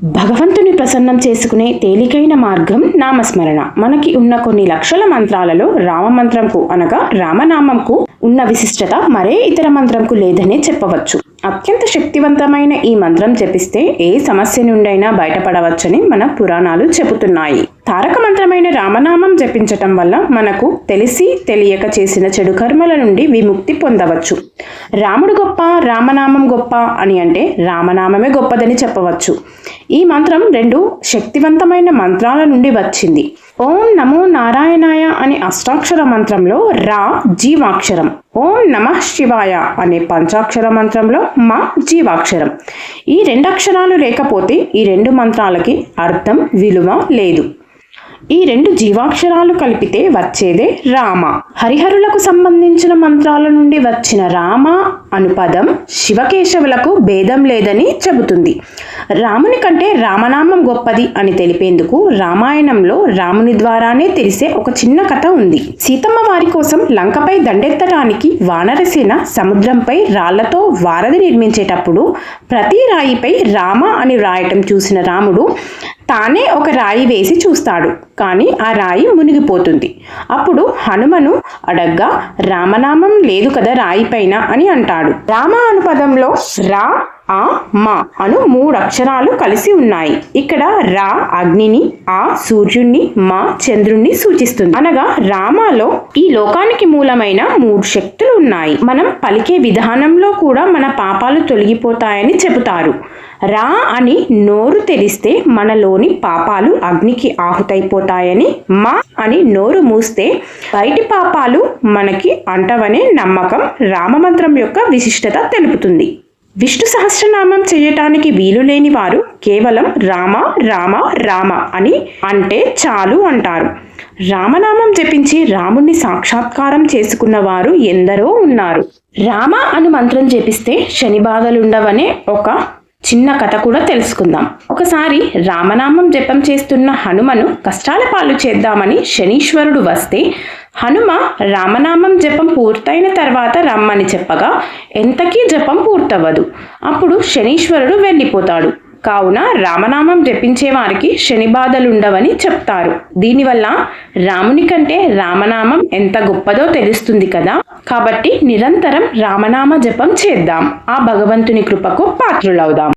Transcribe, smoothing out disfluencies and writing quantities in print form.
భగవంతుని ప్రసన్నం చేసుకునే తేలికైన మార్గం నామస్మరణ. మనకి ఉన్న కొన్ని లక్షల మంత్రాలలో రామమంత్రంకు అనగా రామనామంకు ఉన్న విశిష్టత మరే ఇతర మంత్రంకు లేదనే చెప్పవచ్చు. అత్యంత శక్తివంతమైన ఈ మంత్రం జపిస్తే ఏ సమస్య నుండైనా బయటపడవచ్చని మన పురాణాలు చెబుతున్నాయి. తారక మంత్రమైన రామనామం జపించటం వల్ల మనకు తెలిసి తెలియక చేసిన చెడు కర్మల నుండి విముక్తి పొందవచ్చు. రాముడు గొప్ప, రామనామం గొప్ప అని అంటే రామనామమే గొప్పదని చెప్పవచ్చు. ఈ మంత్రం 2 శక్తివంతమైన మంత్రాల నుండి వచ్చింది. ఓం నమో నారాయణాయ అనే అష్టాక్షర మంత్రంలో రా జీవాక్షరం, ఓం నమః శివాయ అనే పంచాక్షర మంత్రంలో మా జీవాక్షరం. ఈ 2 అక్షరాలు లేకపోతే ఈ 2 మంత్రాలకి అర్థం, విలువ లేదు. ఈ 2 జీవాక్షరాలు కలిపితే వచ్చేదే రామ. హరిహరులకు సంబంధించిన మంత్రాల నుండి వచ్చిన రామ అను పదం శివకేశవులకు భేదం లేదని చెబుతుంది. రాముని కంటే రామనామం గొప్పది అని తెలిపేందుకు రామాయణంలో రాముని ద్వారానే తెలిసే ఒక చిన్న కథ ఉంది. సీతమ్మ వారి కోసం లంకపై దండెత్తడానికి వానరసేన సముద్రంపై రాళ్లతో వారధి నిర్మించేటప్పుడు ప్రతి రాయిపై రామ అని వ్రాయటం చూసిన రాముడు తానే ఒక రాయి వేసి చూస్తాడు. కానీ ఆ రాయి మునిగిపోతుంది. అప్పుడు హనుమను అడగ్గా రామనామం లేదు కదా రాయి పైన అని అంటాడు. రామ అను పదంలో రా, ఆ, మా అను 3 అక్షరాలు కలిసి ఉన్నాయి. ఇక్కడ రా అగ్నిని, ఆ సూర్యుణ్ణి, మా చంద్రుణ్ణి సూచిస్తుంది. అనగా రామాలో ఈ లోకానికి మూలమైన 3 శక్తులు ఉన్నాయి. మనం పలికే విధానంలో కూడా మన పాపాలు తొలగిపోతాయని చెబుతారు. రా అని నోరు తెరిస్తే మనలోని పాపాలు అగ్నికి ఆహుతైపోతాయని, మా అని నోరు మూస్తే బయటి పాపాలు మనకి అంటవనే నమ్మకం రామమంత్రం యొక్క విశిష్టత తెలుపుతుంది. విష్ణు సహస్రనామం చేయటానికి వీలు లేని వారు కేవలం రామ రామ రామ అని అంటే చాలు అంటారు. రామనామం జపించి రాముణ్ణి సాక్షాత్కారం చేసుకున్న వారు ఎందరో ఉన్నారు. రామ అను మంత్రం జపిస్తే శని బాధలుండవనే ఒక చిన్న కథ కూడా తెలుసుకుందాం. ఒకసారి రామనామం జపం చేస్తున్న హనుమను కష్టాల పాలు చేద్దామని శనీశ్వరుడు వస్తే హనుమ రామనామం జపం పూర్తయిన తర్వాత రమ్మని చెప్పగా ఎంతకీ జపం పూర్తవ్వదు. అప్పుడు శనీశ్వరుడు వెళ్ళిపోతాడు. కావున రామనామం జపించే వారికి శని బాధలుండవని చెప్తారు. దీనివల్ల రాముని కంటే రామనామం ఎంత గొప్పదో తెలుస్తుంది కదా. కాబట్టి నిరంతరం రామనామ జపం చేద్దాం. ఆ భగవంతుని కృపకు పాత్రులవుదాం.